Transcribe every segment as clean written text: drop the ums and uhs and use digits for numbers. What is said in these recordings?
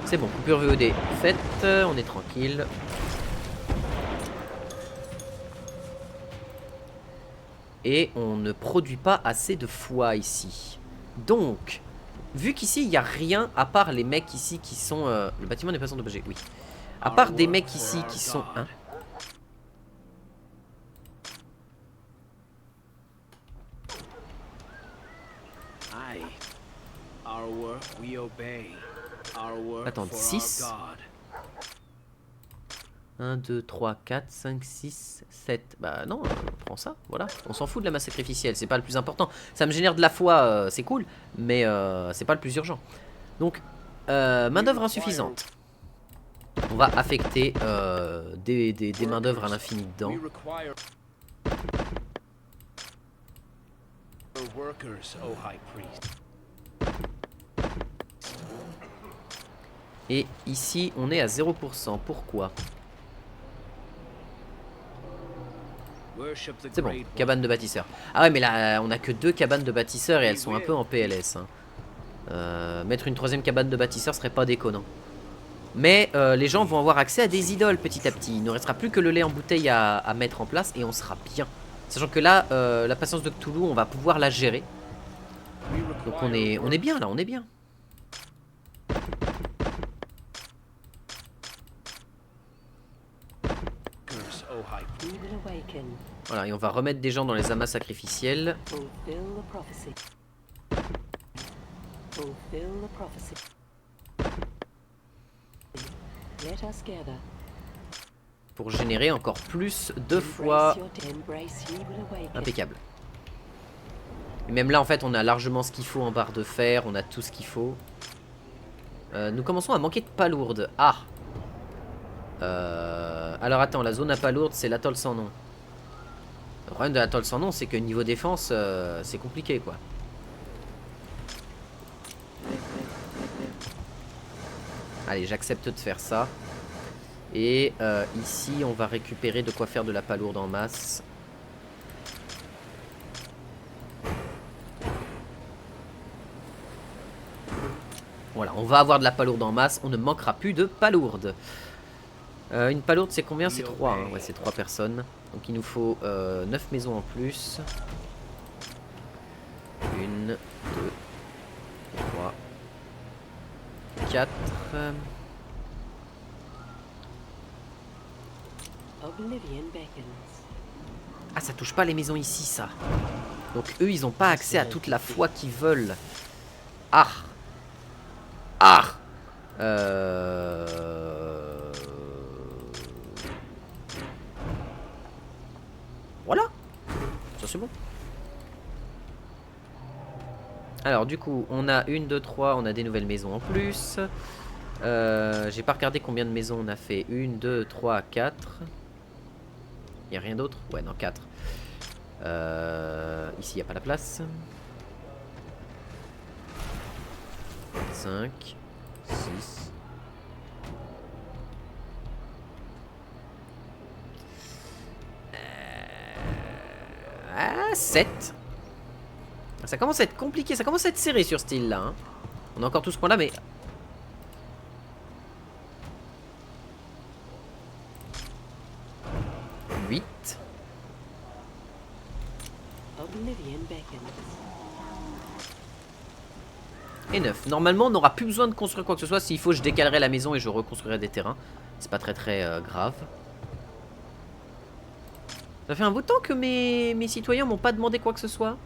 C'est bon, coupure VOD faite, on est tranquille. Et on ne produit pas assez de foie ici. Donc, vu qu'ici il n'y a rien à part les mecs ici qui sont... Le bâtiment n'est pas endommagé, oui. À part des mecs ici qui sont... Hein, attends, 6 1, 2, 3, 4, 5, 6, 7. Bah non, prends ça, voilà. On s'en fout de la masse sacrificielle, c'est pas le plus important. Ça me génère de la foi, c'est cool, mais c'est pas le plus urgent. Donc, main d'œuvre insuffisante. On va affecter des mains d'œuvre à l'infini dedans. Et ici, on est à 0%. Pourquoi? C'est bon, cabane de bâtisseurs. Ah ouais, mais là, on a que 2 cabanes de bâtisseurs et elles sont un peu en PLS. Hein. Mettre une 3e cabane de bâtisseurs serait pas déconnant. Mais les gens vont avoir accès à des idoles petit à petit. Il ne restera plus que le lait en bouteille à mettre en place et on sera bien. Sachant que là, la patience de Cthulhu, on va pouvoir la gérer. Donc on est bien là, on est bien. Voilà, et on va remettre des gens dans les amas sacrificiels. Pour générer encore plus de fois. Impeccable. Et même là, en fait, on a largement ce qu'il faut en barre de fer. On a tout ce qu'il faut. Nous commençons à manquer de palourdes. Ah. Alors attends, la zone à palourdes, c'est l'atoll sans nom. Le problème de l'atoll sans nom, c'est que niveau défense, c'est compliqué, quoi. Allez, j'accepte de faire ça. Et ici, on va récupérer de quoi faire de la palourde en masse. Voilà, on va avoir de la palourde en masse. On ne manquera plus de palourde. Une palourde, c'est combien? C'est 3. Hein. Ouais, c'est 3 personnes. Donc il nous faut 9 maisons en plus. 1, 2, 3, 4. Ah, ça touche pas les maisons ici, ça. Donc eux, ils ont pas accès à toute la foi qu'ils veulent. Ah. Ah. Voilà. Ça, c'est bon. Alors, du coup, on a 1, 2, 3. On a des nouvelles maisons en plus. J'ai pas regardé combien de maisons on a fait. 1, 2, 3, 4. Il n'y a rien d'autre? Ouais, non, 4. Ici, il n'y a pas la place. 5, 6. Ah, 7. Ça commence à être compliqué, ça commence à être serré sur ce île là. Hein. On a encore tout ce point là, mais... Et 9. Normalement, on n'aura plus besoin de construire quoi que ce soit. S'il faut, je décalerai la maison et je reconstruirai des terrains. C'est pas très grave. Ça fait un bout de temps que mes citoyens m'ont pas demandé quoi que ce soit.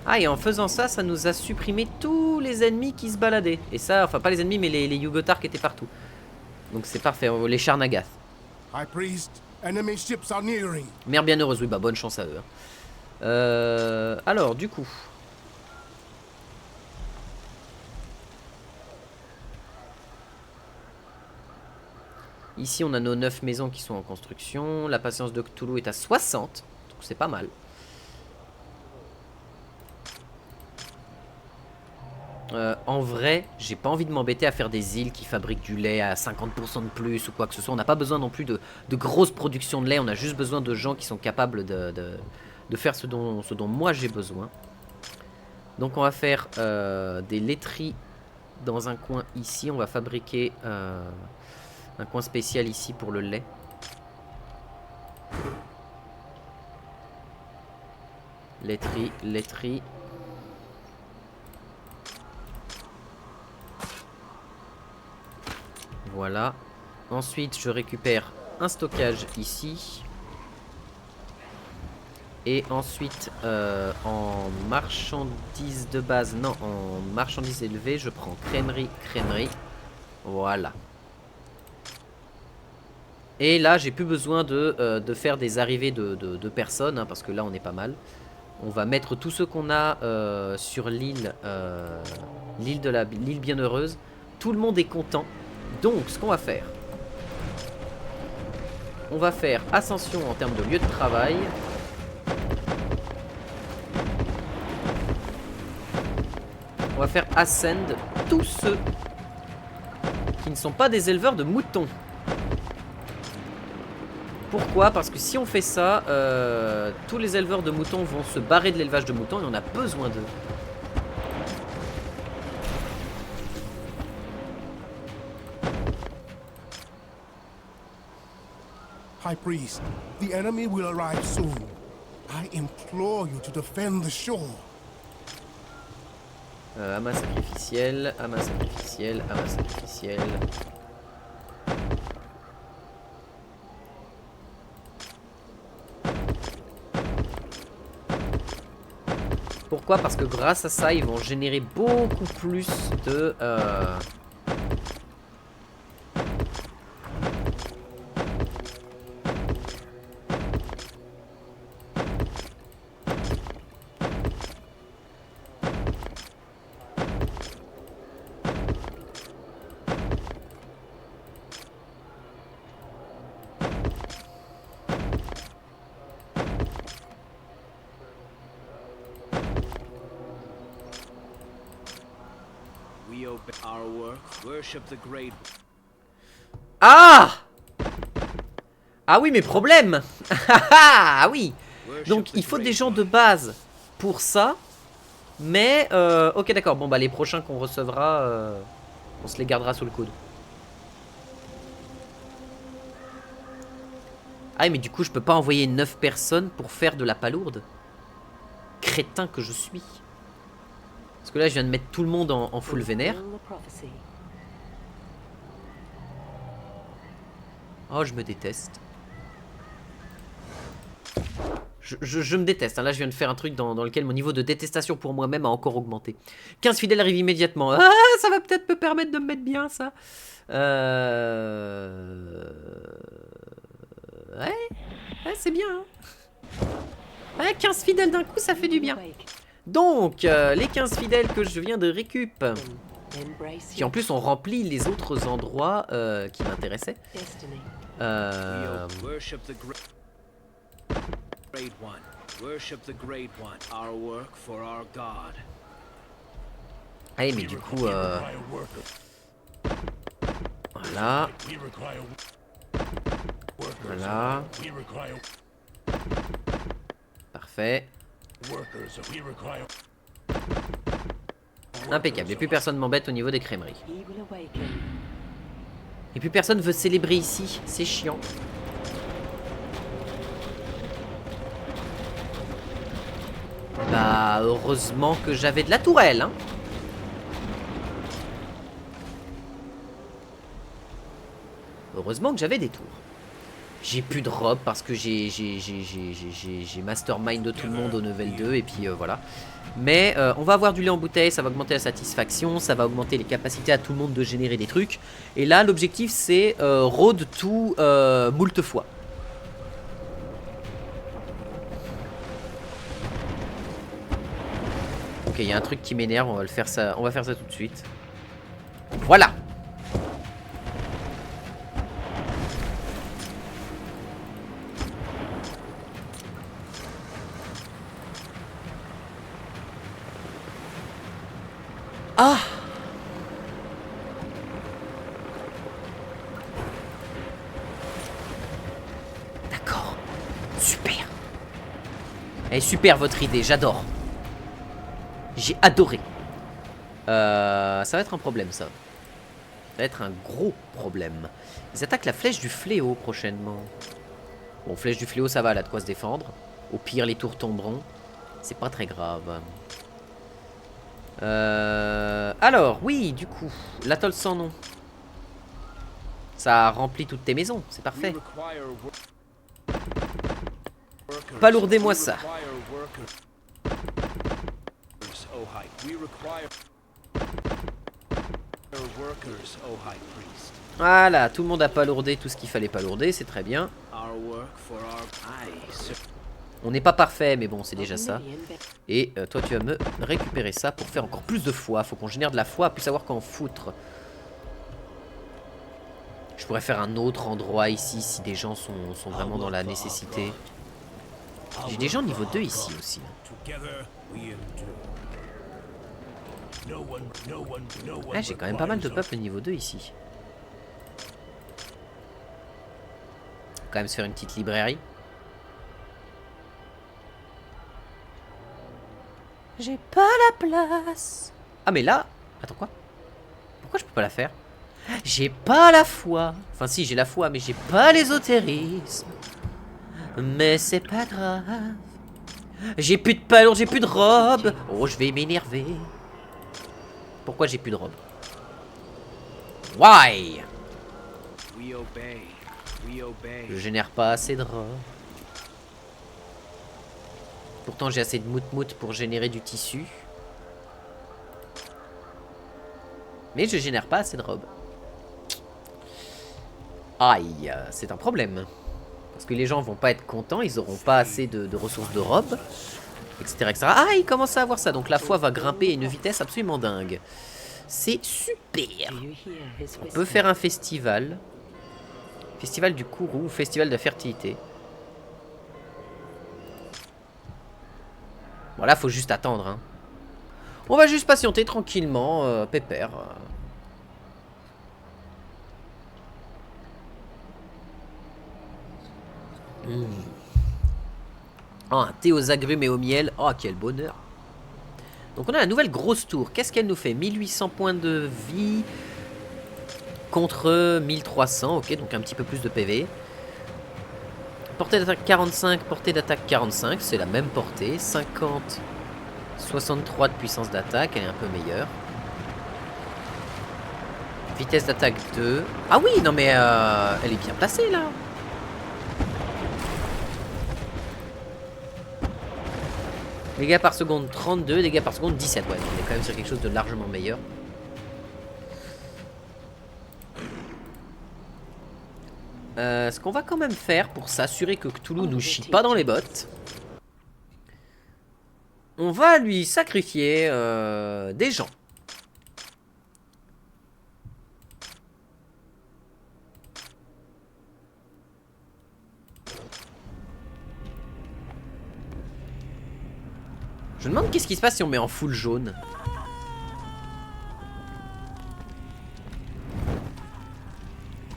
Ah, et en faisant ça, ça nous a supprimé tous les ennemis qui se baladaient. Et ça, enfin pas les ennemis, mais les Yugotars qui étaient partout. Donc c'est parfait, les chars Nagath. Mère bienheureuse, oui, bah bonne chance à eux. Hein. Alors, du coup... Ici, on a nos 9 maisons qui sont en construction. La patience de Cthulhu est à 60, donc c'est pas mal. En vrai, j'ai pas envie de m'embêter à faire des îles qui fabriquent du lait à 50% de plus ou quoi que ce soit. On n'a pas besoin non plus de grosses productions de lait. On a juste besoin de gens qui sont capables de faire ce dont moi j'ai besoin. Donc on va faire des laiteries dans un coin ici. On va fabriquer un coin spécial ici pour le lait. Laiterie, laiterie. Voilà. Ensuite, je récupère un stockage ici. Et ensuite, en marchandises de base, non, en marchandises élevées, je prends crèmerie, crèmerie. Voilà. Et là, j'ai plus besoin de faire des arrivées de personnes, hein, parce que là, on est pas mal. On va mettre tout ce qu'on a sur l'île, l'île bienheureuse. Tout le monde est content. Donc, ce qu'on va faire, on va faire ascension en termes de lieu de travail. On va faire ascend tous ceux qui ne sont pas des éleveurs de moutons. Pourquoi? Parce que si on fait ça, tous les éleveurs de moutons vont se barrer de l'élevage de moutons et on a besoin d'eux. High Priest, the enemy will arrive soon. I implore you to defend the shore. Amas sacrificiel, amas sacrificiel, amas sacrificiel. Pourquoi? Parce que grâce à ça, ils vont générer beaucoup plus de... Ah! Ah oui, mes problèmes. Ah oui. Donc, il faut des gens de base pour ça. Mais, ok, d'accord. Bon, bah, les prochains qu'on recevra, on se les gardera sous le coude. Ah, mais du coup, je peux pas envoyer 9 personnes pour faire de la palourde. Crétin que je suis. Parce que là, je viens de mettre tout le monde en full vénère. Oh, je me déteste. Je me déteste. Hein. Là, je viens de faire un truc dans lequel mon niveau de détestation pour moi-même a encore augmenté. 15 fidèles arrivent immédiatement. Ah, ça va peut-être me permettre de me mettre bien, ça. Ouais, c'est bien. Hein. Ouais, 15 fidèles d'un coup, ça fait du bien. Donc, les 15 fidèles que je viens de récup, qui en plus ont rempli les autres endroits qui m'intéressaient. Allez, mais du coup, voilà. Voilà. Parfait. Impeccable. Et plus personne m'embête au niveau des crèmeries. Et plus personne veut célébrer ici. C'est chiant. Bah, heureusement que j'avais de la tourelle, hein. Heureusement que j'avais des tours. J'ai plus de robe parce que j'ai mastermind de tout le monde au level 2 et puis voilà. Mais on va avoir du lait en bouteille, ça va augmenter la satisfaction, ça va augmenter les capacités à tout le monde de générer des trucs. Et là, l'objectif c'est road tout moult fois. Ok, il y a un truc qui m'énerve, on va faire ça tout de suite. Voilà. Ah! D'accord. Super. Elle est super votre idée, j'adore. J'ai adoré. Ça va être un problème ça. Ça va être un gros problème. Ils attaquent la flèche du fléau prochainement. Bon, flèche du fléau ça va, elle a de quoi se défendre. Au pire les tours tomberont. C'est pas très grave. Alors, oui, du coup, l'atoll sans nom. Ça remplit toutes tes maisons, c'est parfait. Palourdez-moi ça. Voilà, tout le monde a palourdé tout ce qu'il fallait palourder, c'est très bien. On n'est pas parfait, mais bon, c'est déjà ça. Et toi, tu vas me récupérer ça pour faire encore plus de foi. Faut qu'on génère de la foi, plus savoir qu'en foutre. Je pourrais faire un autre endroit ici si des gens sont vraiment dans la nécessité. J'ai des gens niveau 2 ici aussi. Ah, j'ai quand même pas mal de peuple niveau 2 ici. Quand même se faire une petite librairie. J'ai pas la place. Ah mais là... Attends quoi? Pourquoi je peux pas la faire? J'ai pas la foi. Enfin si, j'ai la foi, mais j'ai pas l'ésotérisme. Mais c'est pas grave. J'ai plus de palourde, j'ai plus de robe. Oh, je vais m'énerver. Pourquoi j'ai plus de robe? Why? Je génère pas assez de robe. Pourtant j'ai assez de mout-mout pour générer du tissu. Mais je génère pas assez de robe. Aïe, c'est un problème. Parce que les gens vont pas être contents, ils auront pas assez de ressources de robe, etc., etc. Ah, ils commencent à avoir ça, donc la foi va grimper à une vitesse absolument dingue. C'est super. On peut faire un festival. Festival du Kourou, festival de la fertilité. Bon, là, faut juste attendre. Hein. On va juste patienter tranquillement, pépère. Oh, un thé aux agrumes et au miel. Oh, quel bonheur. Donc, on a la nouvelle grosse tour. Qu'est-ce qu'elle nous fait? 1800 points de vie contre 1300. Ok, donc un petit peu plus de PV. Portée d'attaque 45, portée d'attaque 45. C'est la même portée. 50, 63 de puissance d'attaque. Elle est un peu meilleure. Vitesse d'attaque 2. Ah oui, non mais elle est bien placée là. Dégâts par seconde 32, dégâts par seconde 17. Ouais, on est quand même sur quelque chose de largement meilleur. Ce qu'on va quand même faire pour s'assurer que Cthulhu nous chie pas dans les bottes, on va lui sacrifier des gens. Je me demande qu'est-ce qui se passe si on met en full jaune.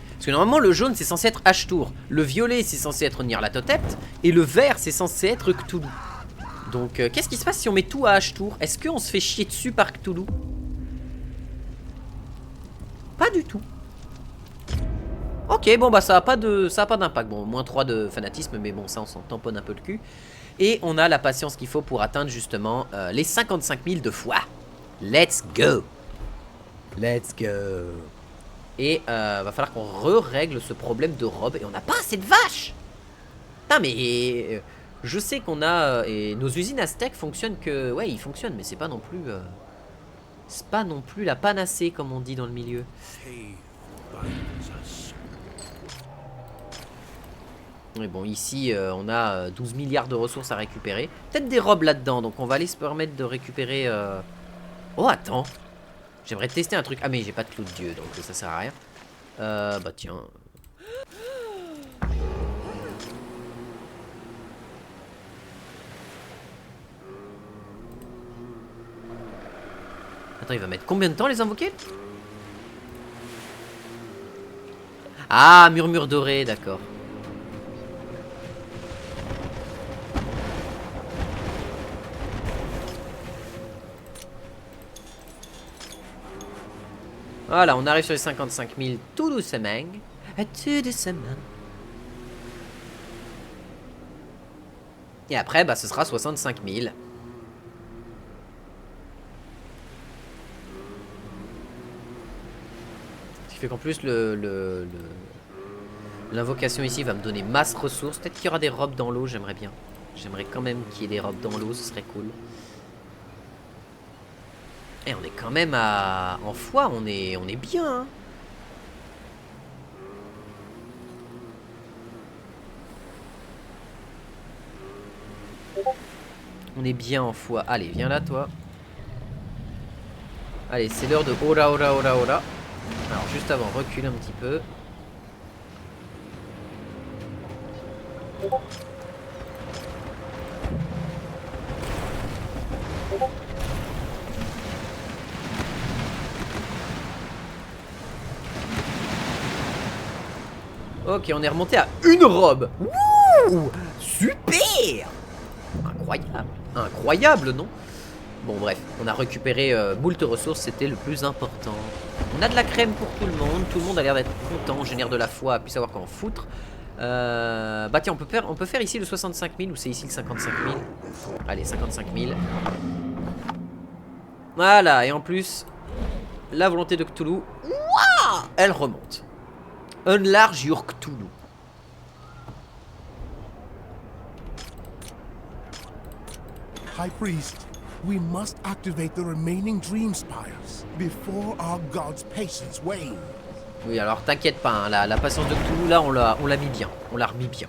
Parce que normalement le jaune c'est censé être H-Tour, le violet c'est censé être Nyarlathotep, et le vert c'est censé être Cthulhu. Donc qu'est-ce qui se passe si on met tout à H-Tour? Est-ce qu'on se fait chier dessus par Cthulhu? Pas du tout. Ok, bon bah ça a pas d'impact. Bon, moins 3 de fanatisme, mais bon ça on s'en tamponne un peu le cul. Et on a la patience qu'il faut pour atteindre justement les 55 000 de foi. Let's go. Let's go. Et va falloir qu'on re-règle ce problème de robe. Et on n'a pas assez de vaches. Putain mais je sais qu'on a... et nos usines à steak fonctionnent que... Ouais, ils fonctionnent, mais c'est pas non plus... c'est pas non plus la panacée comme on dit dans le milieu. Mais bon, ici, on a 12 milliards de ressources à récupérer. Peut-être des robes là-dedans, donc on va aller se permettre de récupérer... Oh, attends. J'aimerais tester un truc. Ah, mais j'ai pas de clou de dieu, donc ça sert à rien. Bah tiens. Attends, il va mettre combien de temps les invoquer? Ah, murmure doré, d'accord. Voilà, on arrive sur les 55 000 tout doucement. Tout doucement. Et après, bah, ce sera 65 000. Ce qui fait qu'en plus, l'invocation ici va me donner masse ressources. Peut-être qu'il y aura des robes dans l'eau, j'aimerais bien. J'aimerais quand même qu'il y ait des robes dans l'eau, ce serait cool. Et on est quand même à... En foi, on est bien, hein. On est bien en foi. Allez, viens là, toi. Allez, c'est l'heure de ora, ora, ora, ora. Alors, juste avant, recule un petit peu. Ok, on est remonté à une robe. Wouh, super. Incroyable. Incroyable, non? Bon, bref, on a récupéré moult ressources, c'était le plus important. On a de la crème pour tout le monde a l'air d'être content, génère de la foi, puis savoir qu'en foutre. Bah tiens, on peut faire ici le 65 000 ou c'est ici le 55 000? Allez, 55 000. Voilà, et en plus, la volonté de Cthulhu, ouah, elle remonte. Enlarge your Cthulhu. High Priest, we must activate the remaining Dream Spires before our god's patience wane. Oui, alors t'inquiète pas, hein, la patience de Cthulhu, là, on l'a mis bien. On l'a remis bien.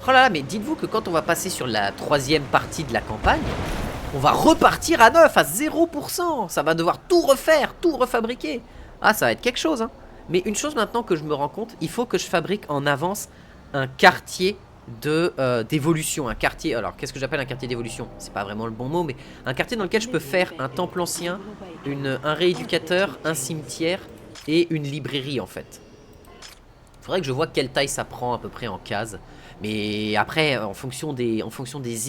Oh là là, mais dites-vous que quand on va passer sur la 3e partie de la campagne, on va repartir à 9, à 0%. Ça va devoir tout refaire, tout refabriquer. Ah, ça va être quelque chose, hein. Mais une chose maintenant que je me rends compte, il faut que je fabrique en avance un quartier d'évolution. Un quartier, alors qu'est-ce que j'appelle un quartier d'évolution? C'est pas vraiment le bon mot, mais un quartier dans lequel je peux faire un temple ancien, un rééducateur, un cimetière et une librairie en fait. Faudrait que je vois quelle taille ça prend à peu près en cases. Mais après, en fonction des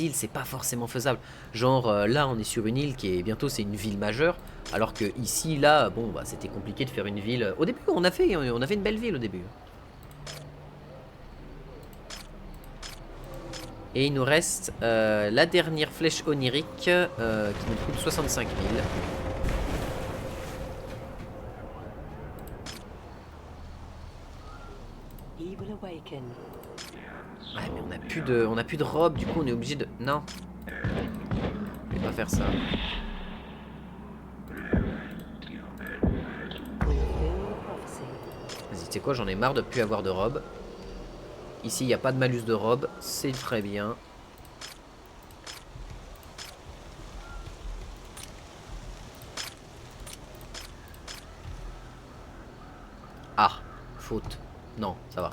îles, c'est pas forcément faisable. Genre là, on est sur une île qui est bientôt, c'est une ville majeure. Alors que ici, là, bon, bah, c'était compliqué de faire une ville. Au début, on a fait une belle ville au début. Et il nous reste la dernière flèche onirique qui nous coûte 65 000. Ouais, mais on a plus de robe, du coup on est obligé de... Non. Je vais pas faire ça. Vas-y, tu sais quoi, j'en ai marre de plus avoir de robe. Ici, il n'y a pas de malus de robe, c'est très bien. Ah, faute. Non, ça va.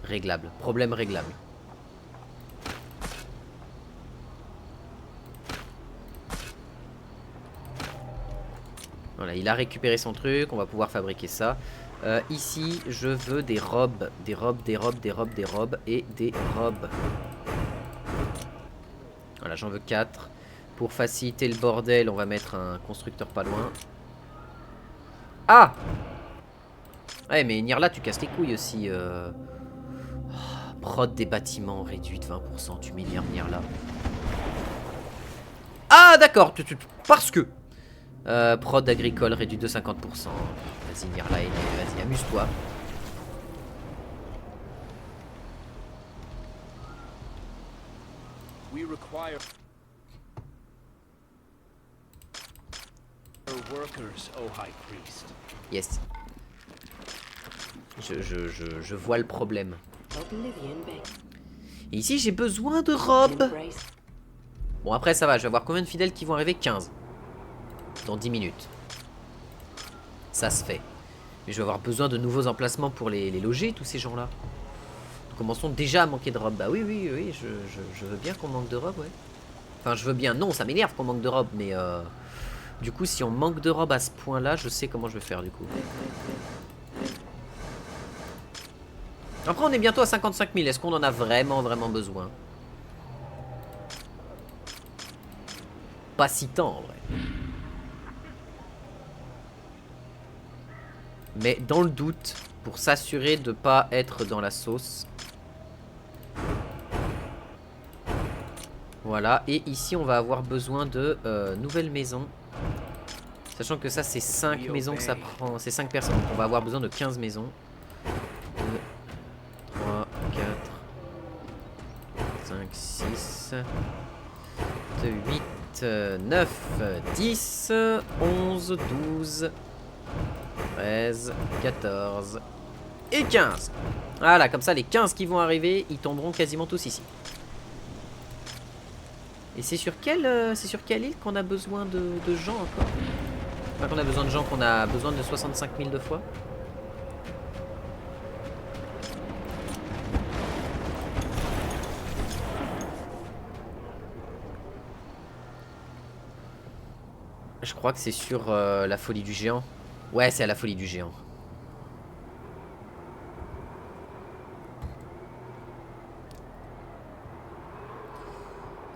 Réglable. Problème réglable. Voilà, il a récupéré son truc, on va pouvoir fabriquer ça. Ici, je veux des robes. Des robes, des robes, des robes, des robes et des robes. Voilà, j'en veux 4. Pour faciliter le bordel, on va mettre un constructeur pas loin. Ah! Ouais, mais Nirla, tu casses les couilles aussi. Prod des bâtiments réduit de 20%. Tu m'énerves, Nirla. Ah, d'accord. Parce que. Prod agricole réduit de 50%. Vas-y, Nirla, vas-y, amuse-toi. We require workers, oh High Priest. Yes. Je vois le problème. Et ici, j'ai besoin de robes. Bon, après, ça va. Je vais avoir combien de fidèles qui vont arriver? 15. Dans 10 minutes. Ça se fait. Mais je vais avoir besoin de nouveaux emplacements pour les loger, tous ces gens-là. Nous commençons déjà à manquer de robes. Bah oui, oui, oui. Je veux bien qu'on manque de robes, ouais. Enfin, je veux bien. Non, ça m'énerve qu'on manque de robes, mais... Du coup, si on manque de robes à ce point-là, je sais comment je vais faire du coup. Après, on est bientôt à 55 000. Est-ce qu'on en a vraiment besoin? Pas si tant en vrai. Mais dans le doute, pour s'assurer de pas être dans la sauce. Voilà, et ici on va avoir besoin de nouvelles maisons. Sachant que ça c'est 5 maisons que ça prend, c'est 5 personnes, donc on va avoir besoin de 15 maisons. 2, 3, 4, 5, 6, 8, 9, 10, 11, 12, 13, 14 et 15. Voilà, comme ça les 15 qui vont arriver, ils tomberont quasiment tous ici. Et c'est sur quelle île qu'on a besoin de gens encore? Enfin, qu'on a besoin de gens, qu'on a besoin de 65 000 de fois. Je crois que c'est sur la folie du géant. Ouais, c'est à la folie du géant.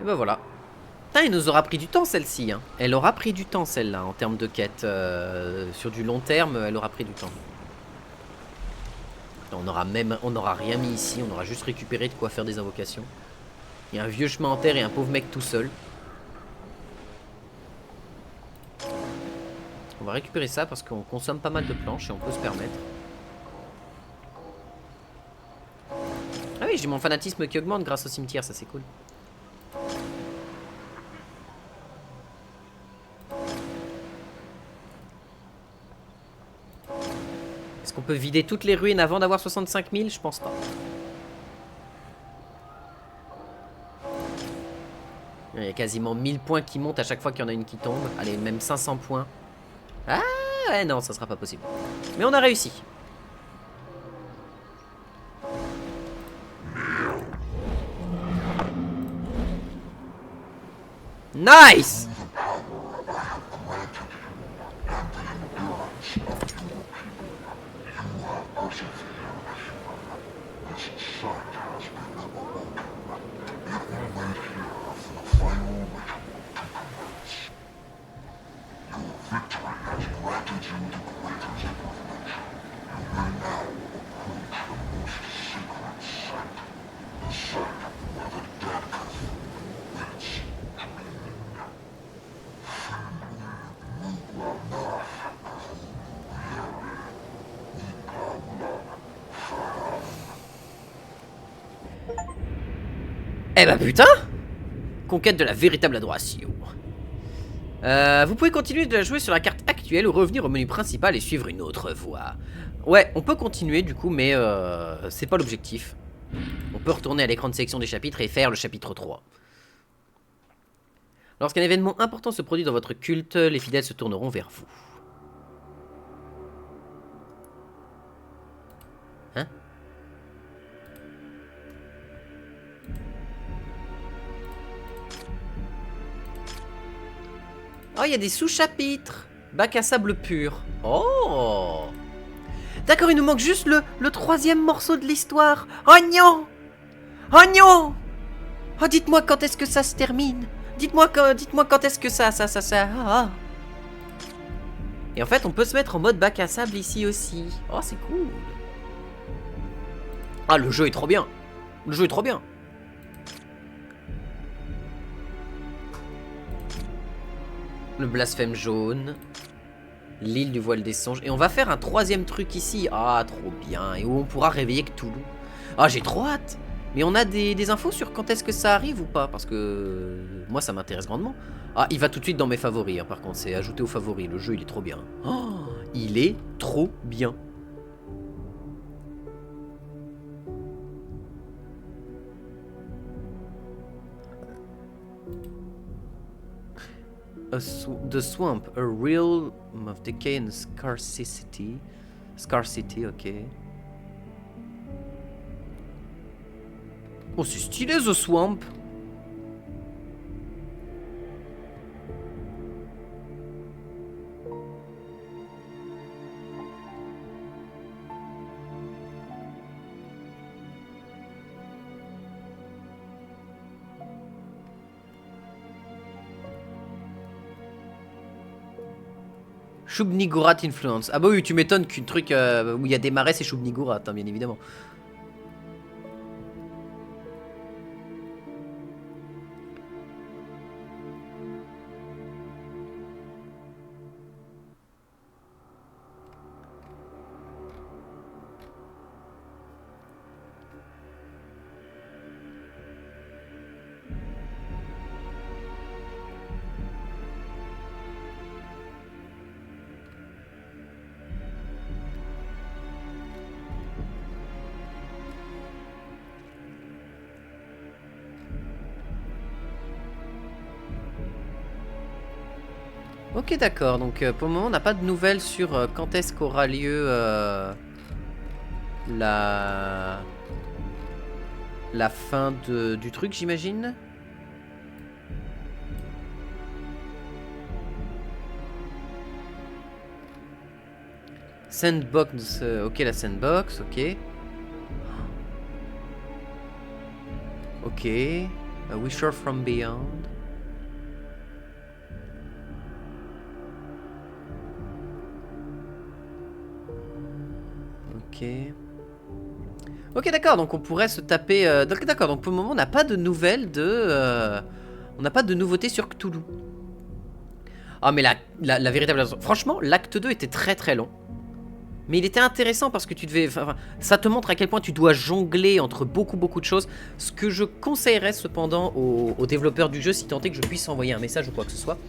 Et ben voilà. Putain, il nous aura pris du temps celle-ci. Hein. Elle aura pris du temps celle-là en termes de quête. Sur du long terme, elle aura pris du temps. On aura rien mis ici. On aura juste récupéré de quoi faire des invocations. Il y a un vieux chemin en terre et un pauvre mec tout seul. On va récupérer ça parce qu'on consomme pas mal de planches et on peut se permettre. Ah oui, j'ai mon fanatisme qui augmente grâce au cimetière, ça c'est cool. Est-ce qu'on peut vider toutes les ruines avant d'avoir 65 000? Je pense pas. Il y a quasiment 1000 points qui montent à chaque fois qu'il y en a une qui tombe. Allez, même 500 points. Ah ouais, non, ça sera pas possible. Mais on a réussi. Nice! Eh bah putain! Conquête de la véritable adoration. Vous pouvez continuer de la jouer sur la carte actuelle ou revenir au menu principal et suivre une autre voie. Ouais, on peut continuer du coup, mais c'est pas l'objectif. On peut retourner à l'écran de sélection des chapitres et faire le chapitre 3. Lorsqu'un événement important se produit dans votre culte, les fidèles se tourneront vers vous. Hein? Oh, il y a des sous-chapitres. Bac à sable pur. Oh! D'accord, il nous manque juste le troisième morceau de l'histoire. Oh non! Oh non! Oh, dites-moi quand est-ce que ça se termine. Dites-moi quand est-ce que ça. Ah. Et en fait, on peut se mettre en mode bac à sable ici aussi. Oh, c'est cool. Ah, le jeu est trop bien. Le jeu est trop bien. Le blasphème jaune. L'île du voile des songes. Et on va faire un troisième truc ici. Ah, trop bien. Et où on pourra réveiller Cthulhu. Ah, j'ai trop hâte. Mais on a des infos sur quand est-ce que ça arrive ou pas? Parce que moi, ça m'intéresse grandement. Ah, il va tout de suite dans mes favoris. Hein, par contre, c'est ajouté aux favoris. Le jeu, il est trop bien. Oh, il est trop bien. The swamp, a realm of decay and scarcity. Scarcity, ok. Oh, c'est stylé, The Swamp. Shub-Niggurath Influence. Ah bah oui, tu m'étonnes qu'un truc où il y a des marais, c'est Shub-Niggurath, hein, bien évidemment. Ok, d'accord. Donc pour le moment, on n'a pas de nouvelles sur quand est-ce qu'aura lieu la fin du truc, j'imagine. Sandbox, ok, la sandbox, ok. Ok. A Wisher from Beyond. Ok. Ok, d'accord, donc on pourrait se taper... D'accord, donc pour le moment, on n'a pas de nouvelles de... on n'a pas de nouveautés sur Cthulhu. Ah, mais la véritable... Franchement, l'acte 2 était très très long. Mais il était intéressant parce que tu devais... Enfin, ça te montre à quel point tu dois jongler entre beaucoup de choses. Ce que je conseillerais cependant aux développeurs du jeu, si tant est que je puisse envoyer un message ou quoi que ce soit,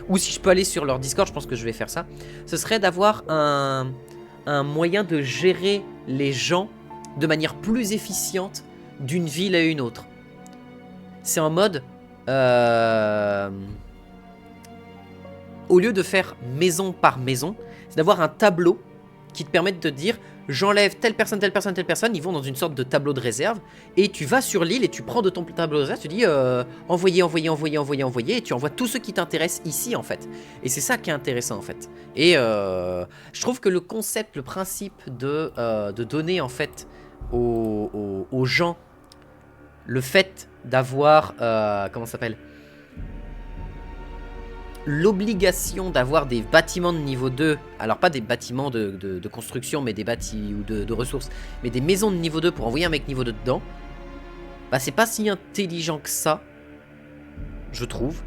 ou si je peux aller sur leur Discord, je pense que je vais faire ça, ce serait d'avoir un moyen de gérer les gens de manière plus efficiente d'une ville à une autre. C'est en mode... au lieu de faire maison par maison, c'est d'avoir un tableau qui te permet de te dire j'enlève telle personne, telle personne, telle personne, ils vont dans une sorte de tableau de réserve et tu vas sur l'île et tu prends de ton tableau de réserve, tu dis envoyer, et tu envoies tous ceux qui t'intéressent ici en fait. Et c'est ça qui est intéressant en fait. Et je trouve que le concept, le principe de donner en fait aux gens le fait d'avoir, comment ça s'appelle, l'obligation d'avoir des bâtiments de niveau 2, alors pas des bâtiments de construction, mais des bâtiments ou de ressources, mais des maisons de niveau 2 pour envoyer un mec niveau 2 dedans, bah c'est pas si intelligent que ça, je trouve.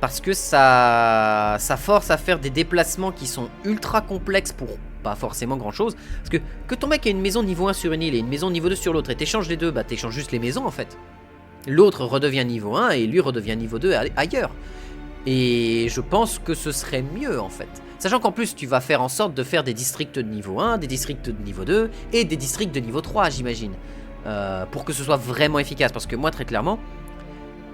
Parce que ça force à faire des déplacements qui sont ultra complexes pour pas forcément grand chose. Parce que ton mec ait une maison niveau 1 sur une île et une maison niveau 2 sur l'autre, et t'échanges les deux, bah t'échanges juste les maisons en fait. L'autre redevient niveau 1 et lui redevient niveau 2 ailleurs. Et je pense que ce serait mieux en fait. Sachant qu'en plus tu vas faire en sorte de faire des districts de niveau 1, des districts de niveau 2 et des districts de niveau 3 j'imagine. Pour que ce soit vraiment efficace. Parce que moi très clairement,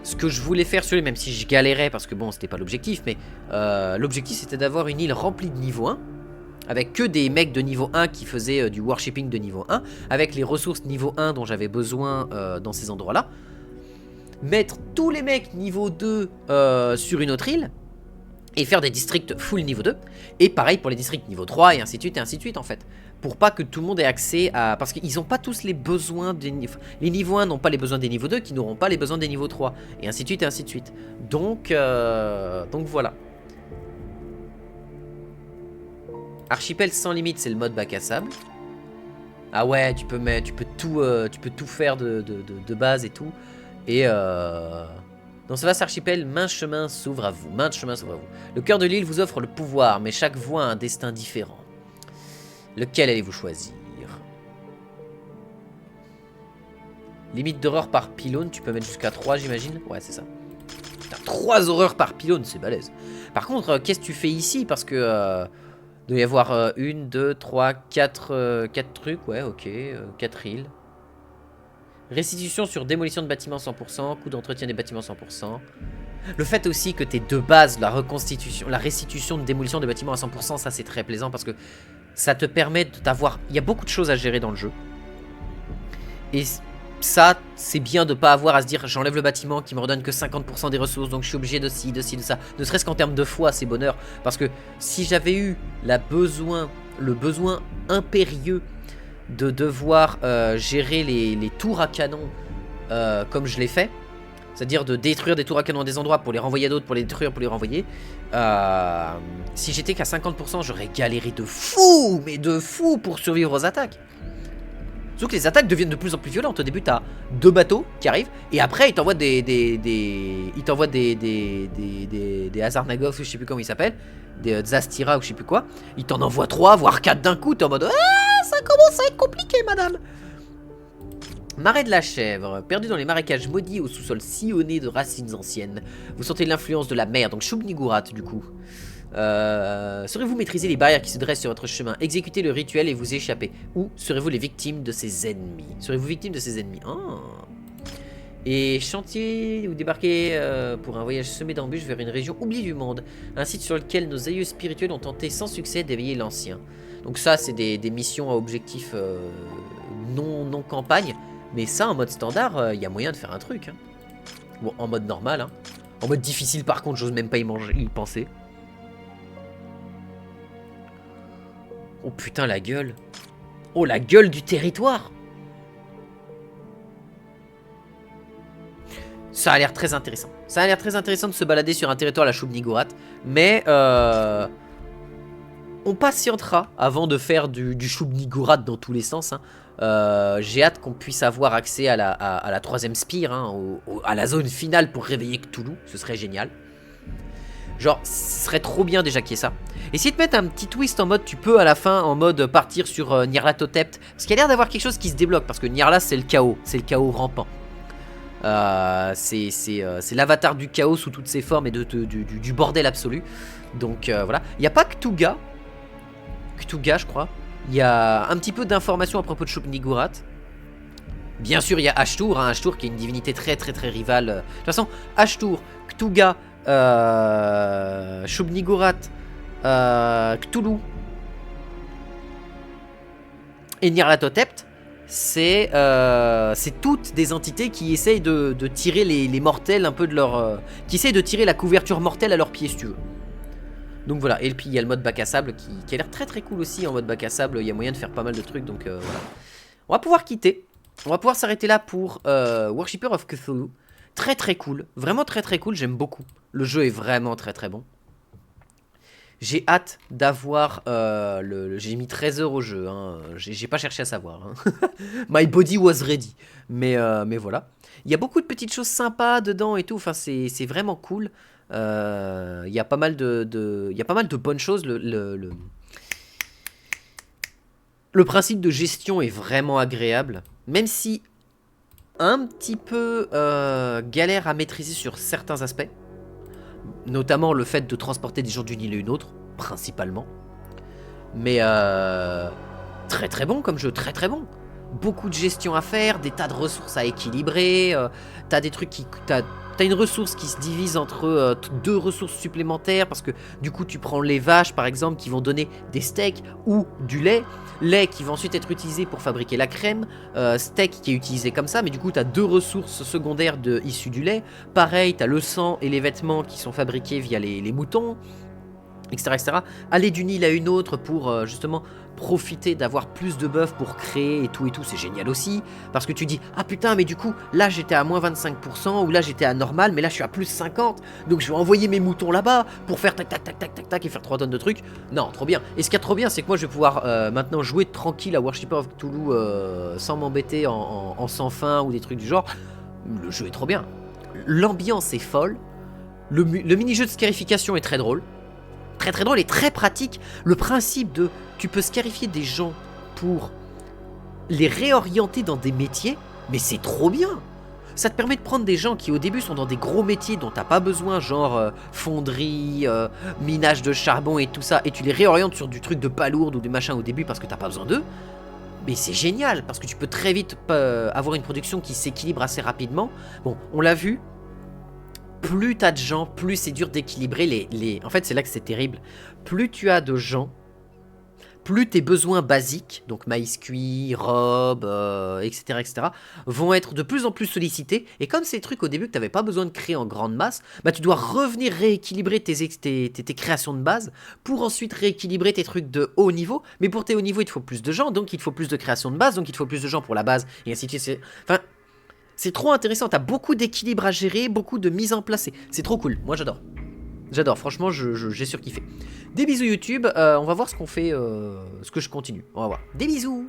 ce que je voulais faire sur lui, même si je galérais parce que bon c'était pas l'objectif, mais l'objectif c'était d'avoir une île remplie de niveau 1. Avec que des mecs de niveau 1 qui faisaient du worshipping de niveau 1. Avec les ressources niveau 1 dont j'avais besoin dans ces endroits là. Mettre tous les mecs niveau 2 sur une autre île et faire des districts full niveau 2 et pareil pour les districts niveau 3 et ainsi de suite en fait, pour pas que tout le monde ait accès à, parce qu'ils n'ont pas tous les besoins des... les niveaux 1 n'ont pas les besoins des niveaux 2 qui n'auront pas les besoins des niveaux 3 et ainsi de suite donc voilà. Archipel sans limite, c'est le mode bac à sable. Ah ouais, tu peux tout faire de base et tout. Et dans ce vaste archipel, maintes chemins s'ouvrent à vous. Le cœur de l'île vous offre le pouvoir, mais chaque voie a un destin différent. Lequel allez-vous choisir? Limite d'horreur par pylône, tu peux mettre jusqu'à 3 j'imagine. Ouais c'est ça. Putain, 3 horreurs par pylône, c'est balèze. Par contre, qu'est-ce que tu fais ici? Parce que il doit y avoir 1, 2, 3, 4 trucs. Ouais ok, 4 îles. Restitution sur démolition de bâtiments 100%, coût d'entretien des bâtiments 100%. Le fait aussi que t'aies de base la reconstitution, la restitution de démolition de bâtiments à 100%, ça c'est très plaisant parce que ça te permet d'avoir... Il y a beaucoup de choses à gérer dans le jeu. Et ça, c'est bien de pas avoir à se dire j'enlève le bâtiment qui me redonne que 50% des ressources, donc je suis obligé de ci, de ça. Ne serait-ce qu'en termes de foi, c'est bonheur. Parce que si j'avais eu le besoin impérieux de devoir gérer les tours à canon comme je l'ai fait, c'est-à-dire de détruire des tours à canon à des endroits pour les renvoyer à d'autres, pour les détruire, pour les renvoyer. Si j'étais qu'à 50%, j'aurais galéré de fou, mais de fou pour survivre aux attaques. Sauf que les attaques deviennent de plus en plus violentes. Au début, t'as 2 bateaux qui arrivent, et après, ils t'envoient des Hazarnagov, ou je sais plus comment ils s'appellent, des Zastira ou je sais plus quoi. Ils t'en envoient 3, voire 4 d'un coup. T'es en mode ah, ça commence à être compliqué, madame. Marais de la Chèvre, perdu dans les marécages maudits au sous-sol sillonné de racines anciennes. Vous sentez l'influence de la mer, donc Shub-Niggurath du coup. Saurez-vous maîtriser les barrières qui se dressent sur votre chemin, exécuter le rituel et vous échapper? Ou serez-vous les victimes de ses ennemis? Serez-vous victime de ses ennemis? Et chantier, vous débarquez pour un voyage semé d'embûches vers une région oubliée du monde. Un site sur lequel nos aïeux spirituels ont tenté sans succès d'éveiller l'ancien. Donc ça, c'est des missions à objectif non campagne. Mais ça, en mode standard, il y a moyen de faire un truc. Hein. Bon, en mode normal. Hein. En mode difficile, par contre, j'ose même pas y penser. Oh putain, la gueule. Oh, la gueule du territoire. Ça a l'air très intéressant. Ça a l'air très intéressant de se balader sur un territoire à la Shub-Niggurath. Mais on patientera avant de faire du Shub-Niggurath dans tous les sens. Hein. J'ai hâte qu'on puisse avoir accès à la 3ème spire, hein, à la zone finale pour réveiller Cthulhu. Ce serait génial. Genre, ce serait trop bien déjà qu'il y ait ça. Essayez de mettre un petit twist en mode, tu peux à la fin, en mode partir sur Nyarlathotep. Parce qu'il y a l'air d'avoir quelque chose qui se débloque. Parce que Nyarlath, c'est le chaos. C'est le chaos rampant. C'est l'avatar du chaos sous toutes ses formes et du bordel absolu. Donc voilà. Il n'y a pas Cthugha, je crois. Il y a un petit peu d'informations à propos de Shub-Niggurath. Bien sûr, il y a Ashtur, hein, Ashtur qui est une divinité très rivale. De toute façon, Ashtur, Cthugha, Shub-Niggurath, Cthulhu et Nyarlathotep, c'est toutes des entités qui essayent de tirer les mortels un peu de leur... qui essayent de tirer la couverture mortelle à leurs pieds, si tu veux. Donc voilà, et puis il y a le mode bac à sable qui a l'air très cool aussi. En mode bac à sable, il y a moyen de faire pas mal de trucs, donc voilà. On va pouvoir quitter. On va pouvoir s'arrêter là pour Worshipper of Cthulhu. Très cool, vraiment très cool, j'aime beaucoup. Le jeu est vraiment très bon. J'ai hâte d'avoir j'ai mis 13 heures au jeu, hein. J'ai pas cherché à savoir. Hein. My body was ready. Mais voilà. Il y a beaucoup de petites choses sympas dedans et tout, enfin c'est vraiment cool. Il y a pas mal de bonnes choses. Le principe de gestion est vraiment agréable, même si un petit peu galère à maîtriser sur certains aspects, notamment le fait de transporter des gens d'une île à une autre, principalement. Mais très bon comme jeu, très bon. Beaucoup de gestion à faire, des tas de ressources à équilibrer, t'as des trucs qui... T'as une ressource qui se divise entre 2 ressources supplémentaires parce que du coup tu prends les vaches par exemple qui vont donner des steaks ou du lait qui va ensuite être utilisé pour fabriquer la crème, steak qui est utilisé comme ça mais du coup t'as 2 ressources secondaires issues du lait. Pareil, t'as le sang et les vêtements qui sont fabriqués via les moutons, etc. Aller d'une île à une autre pour justement profiter d'avoir plus de bœufs pour créer et tout, c'est génial aussi. Parce que tu dis, ah putain, mais du coup, là j'étais à moins 25%, ou là j'étais à normal, mais là je suis à plus 50%, donc je vais envoyer mes moutons là-bas pour faire tac et faire 3 tonnes de trucs. Non, trop bien. Et ce qui est trop bien, c'est que moi je vais pouvoir maintenant jouer tranquille à Worshipper of Cthulhu sans m'embêter en sans fin ou des trucs du genre. Le jeu est trop bien. L'ambiance est folle. Le mini-jeu de scarification est très drôle. Très drôle et très pratique. Le principe de tu peux scarifier des gens pour les réorienter dans des métiers, mais c'est trop bien. Ça te permet de prendre des gens qui au début sont dans des gros métiers dont t'as pas besoin, genre fonderie, minage de charbon et tout ça, et tu les réorientes sur du truc de palourde ou du machin au début parce que t'as pas besoin d'eux. Mais c'est génial parce que tu peux très vite avoir une production qui s'équilibre assez rapidement. Bon, on l'a vu. Plus t'as de gens, plus c'est dur d'équilibrer En fait, c'est là que c'est terrible. Plus tu as de gens, plus tes besoins basiques, donc maïs cuit, robe, etc., vont être de plus en plus sollicités. Et comme ces trucs au début que t'avais pas besoin de créer en grande masse, bah tu dois revenir rééquilibrer tes créations de base pour ensuite rééquilibrer tes trucs de haut niveau. Mais pour tes hauts niveaux, il te faut plus de gens, donc il te faut plus de créations de base, donc il te faut plus de gens pour la base, et ainsi de suite. Enfin... C'est trop intéressant, t'as beaucoup d'équilibre à gérer, beaucoup de mise en place. C'est trop cool, moi j'adore. J'adore, franchement, j'ai surkiffé. Des bisous YouTube, on va voir ce qu'on fait, ce que je continue. On va voir. Des bisous.